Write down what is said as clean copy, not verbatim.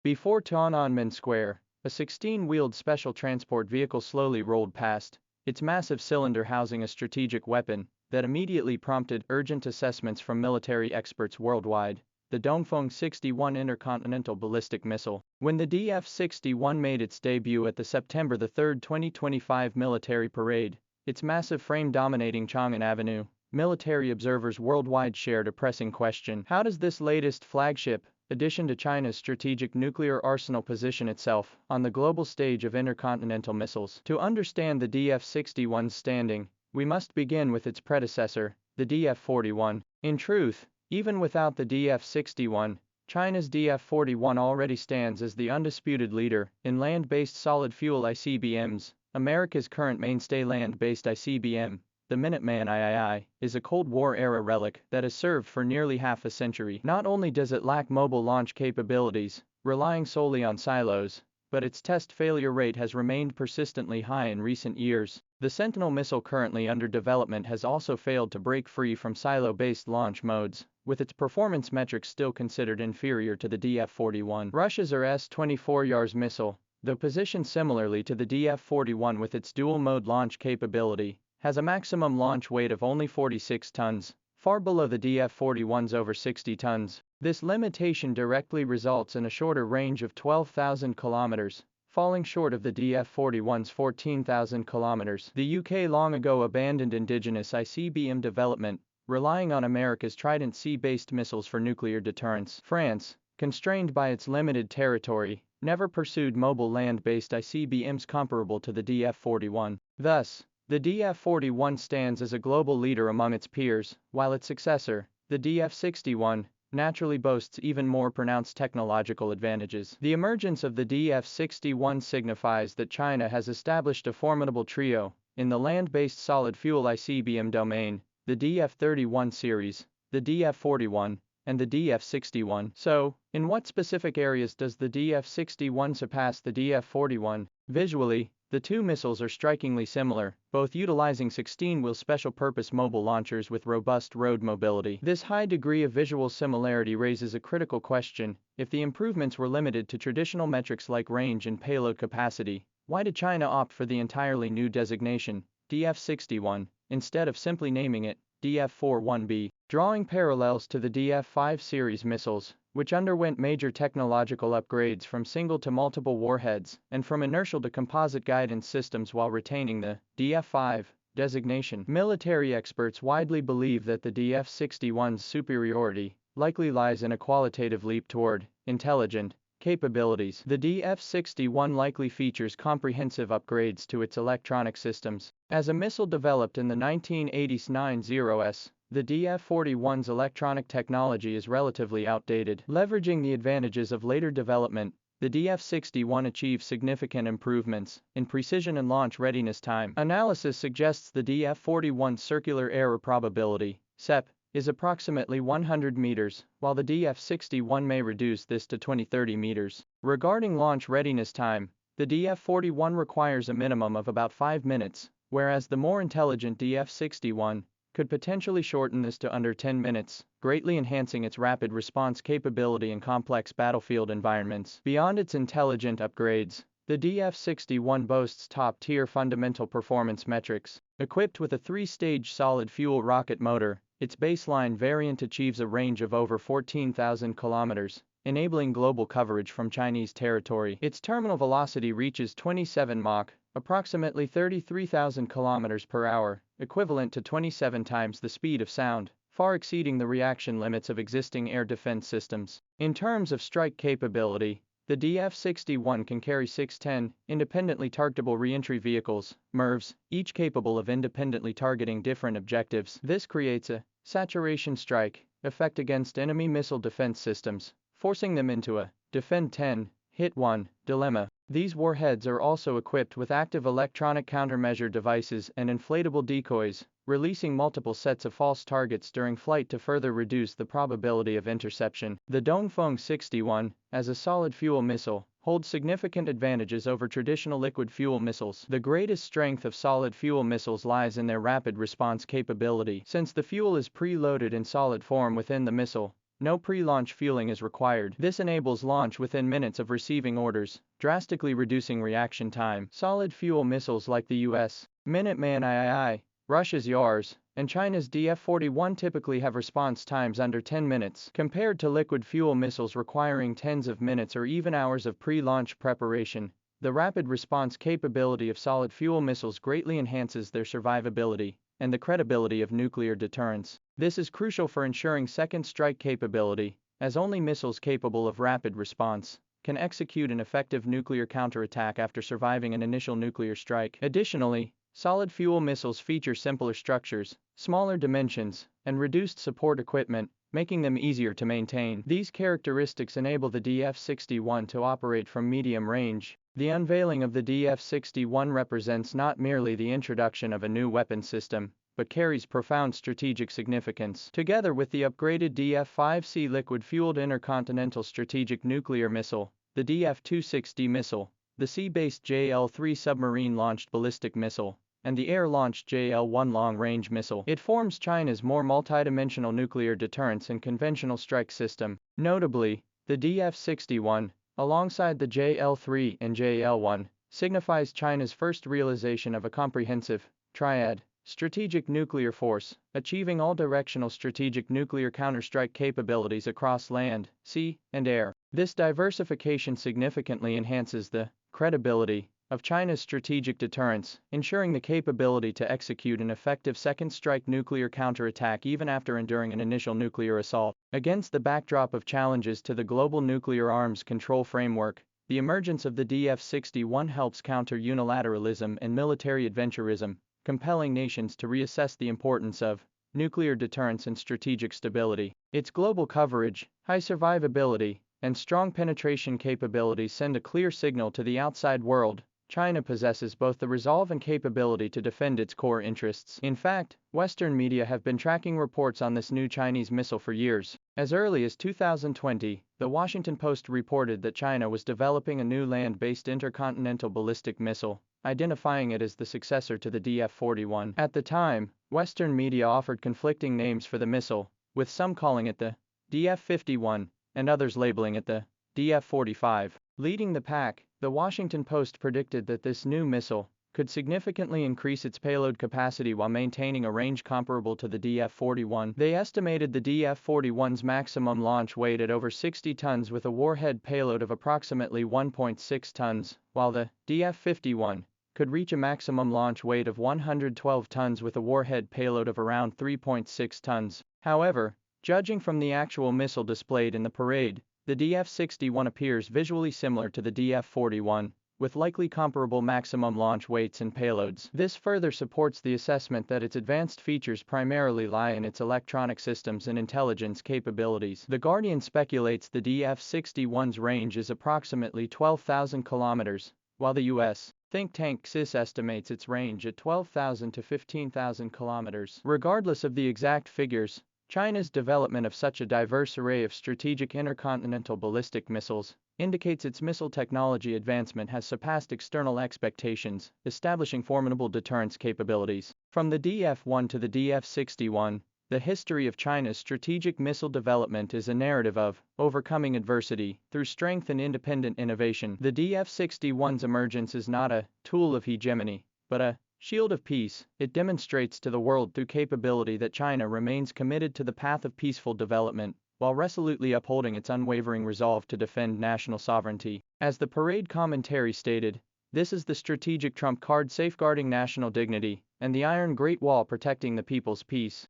Before Tiananmen Square, a 16-wheeled special transport vehicle slowly rolled past, its massive cylinder housing a strategic weapon that immediately prompted urgent assessments from military experts worldwide, the DF-61 intercontinental ballistic missile. When the DF-61 made its debut at the September 3, 2025 military parade, its massive frame dominating Chang'an Avenue, military observers worldwide shared a pressing question. How does this latest flagship addition to China's strategic nuclear arsenal position itself on the global stage of intercontinental missiles? To understand the DF-61's standing, we must begin with its predecessor, the DF-41. In truth, even without the DF-61, China's DF-41 already stands as the undisputed leader in land-based solid-fuel ICBMs. America's current mainstay land-based ICBM, the Minuteman III, is a Cold War-era relic that has served for nearly half a century. Not only does it lack mobile launch capabilities, relying solely on silos, but its test failure rate has remained persistently high in recent years. The Sentinel missile currently under development has also failed to break free from silo-based launch modes, with its performance metrics still considered inferior to the DF-41. Russia's S-24 Yars missile, though positioned similarly to the DF-41 with its dual-mode launch capability, has a maximum launch weight of only 46 tons, far below the DF-41's over 60 tons. This limitation directly results in a shorter range of 12,000 kilometers, falling short of the DF-41's 14,000 kilometers. The UK long ago abandoned indigenous ICBM development, relying on America's Trident C-based missiles for nuclear deterrence. France, constrained by its limited territory, never pursued mobile land-based ICBMs comparable to the DF-41. Thus, the DF-41 stands as a global leader among its peers, while its successor, the DF-61, naturally boasts even more pronounced technological advantages. The emergence of the DF-61 signifies that China has established a formidable trio in the land-based solid-fuel ICBM domain, the DF-31 series, the DF-41, and the DF-61. So, in what specific areas does the DF-61 surpass the DF-41? Visually, the two missiles are strikingly similar, both utilizing 16-wheel special-purpose mobile launchers with robust road mobility. This high degree of visual similarity raises a critical question: if the improvements were limited to traditional metrics like range and payload capacity, why did China opt for the entirely new designation, DF-61, instead of simply naming it DF-41B? Drawing parallels to the DF-5 series missiles, which underwent major technological upgrades from single to multiple warheads, and from inertial to composite guidance systems while retaining the DF-5 designation. Military experts widely believe that the DF-61's superiority likely lies in a qualitative leap toward intelligent capabilities. The DF-61 likely features comprehensive upgrades to its electronic systems. As a missile developed in the 1989s, the DF-41's electronic technology is relatively outdated. Leveraging the advantages of later development, the DF-61 achieves significant improvements in precision and launch readiness time. Analysis suggests the DF-41's circular error probability, CEP, is approximately 100 meters, while the DF-61 may reduce this to 20-30 meters. Regarding launch readiness time, the DF-41 requires a minimum of about 5 minutes, whereas the more intelligent DF-61 could potentially shorten this to under 10 minutes, greatly enhancing its rapid response capability in complex battlefield environments. Beyond its intelligent upgrades, the DF-61 boasts top-tier fundamental performance metrics. Equipped with a 3-stage solid-fuel rocket motor, its baseline variant achieves a range of over 14,000 kilometers, enabling global coverage from Chinese territory. Its terminal velocity reaches 27 Mach, approximately 33,000 kilometers per hour, equivalent to 27 times the speed of sound, far exceeding the reaction limits of existing air defense systems. In terms of strike capability, the DF-61 can carry 6-10 independently targetable reentry vehicles, MIRVs, each capable of independently targeting different objectives. This creates a saturation strike effect against enemy missile defense systems, forcing them into a defend 10, hit 1 dilemma. These warheads are also equipped with active electronic countermeasure devices and inflatable decoys, releasing multiple sets of false targets during flight to further reduce the probability of interception. The Dongfeng-61, as a solid-fuel missile, holds significant advantages over traditional liquid-fuel missiles. The greatest strength of solid-fuel missiles lies in their rapid response capability. Since the fuel is pre-loaded in solid form within the missile, no pre-launch fueling is required. This enables launch within minutes of receiving orders, drastically reducing reaction time. Solid fuel missiles like the US Minuteman III, Russia's Yars, and China's DF-61 typically have response times under 10 minutes, compared to liquid fuel missiles requiring tens of minutes or even hours of pre-launch preparation. The rapid response capability of solid fuel missiles greatly enhances their survivability and the credibility of nuclear deterrence. This is crucial for ensuring second strike capability, as only missiles capable of rapid response can execute an effective nuclear counterattack after surviving an initial nuclear strike. Additionally, solid fuel missiles feature simpler structures, smaller dimensions, and reduced support equipment, making them easier to maintain. These characteristics enable the DF-61 to operate from medium range. The unveiling of the DF-61 represents not merely the introduction of a new weapon system, but carries profound strategic significance. Together with the upgraded DF-5C liquid-fueled intercontinental strategic nuclear missile, the DF-260 missile, the sea-based JL-3 submarine-launched ballistic missile, and the air-launched JL-1 long-range missile, it forms China's more multidimensional nuclear deterrence and conventional strike system. Notably, the DF-61, alongside the JL-3 and JL-1, signifies China's first realization of a comprehensive, triad, strategic nuclear force, achieving all-directional strategic nuclear counterstrike capabilities across land, sea, and air. This diversification significantly enhances the credibility of China's strategic deterrence, ensuring the capability to execute an effective second-strike nuclear counterattack even after enduring an initial nuclear assault. Against the backdrop of challenges to the global nuclear arms control framework, the emergence of the DF-61 helps counter unilateralism and military adventurism, compelling nations to reassess the importance of nuclear deterrence and strategic stability. Its global coverage, high survivability, and strong penetration capabilities send a clear signal to the outside world. China possesses both the resolve and capability to defend its core interests. In fact, Western media have been tracking reports on this new Chinese missile for years. As early as 2020, The Washington Post reported that China was developing a new land-based intercontinental ballistic missile, identifying it as the successor to the DF-41. At the time, Western media offered conflicting names for the missile, with some calling it the DF-51 and others labeling it the DF-45. Leading the pack, The Washington Post predicted that this new missile could significantly increase its payload capacity while maintaining a range comparable to the DF-41. They estimated the DF-41's maximum launch weight at over 60 tons with a warhead payload of approximately 1.6 tons, while the DF-51 could reach a maximum launch weight of 112 tons with a warhead payload of around 3.6 tons. However, judging from the actual missile displayed in the parade, the DF-61 appears visually similar to the DF-41, with likely comparable maximum launch weights and payloads. This further supports the assessment that its advanced features primarily lie in its electronic systems and intelligence capabilities. The Guardian speculates the DF-61's range is approximately 12,000 kilometers, while the U.S. think tank XIS estimates its range at 12,000 to 15,000 kilometers. Regardless of the exact figures, China's development of such a diverse array of strategic intercontinental ballistic missiles indicates its missile technology advancement has surpassed external expectations, establishing formidable deterrence capabilities. From the DF-1 to the DF-61, the history of China's strategic missile development is a narrative of overcoming adversity through strength and independent innovation. The DF-61's emergence is not a tool of hegemony, but a shield of peace. It demonstrates to the world through capability that China remains committed to the path of peaceful development, while resolutely upholding its unwavering resolve to defend national sovereignty. As the parade commentary stated, this is the strategic trump card safeguarding national dignity, and the Iron Great Wall protecting the people's peace.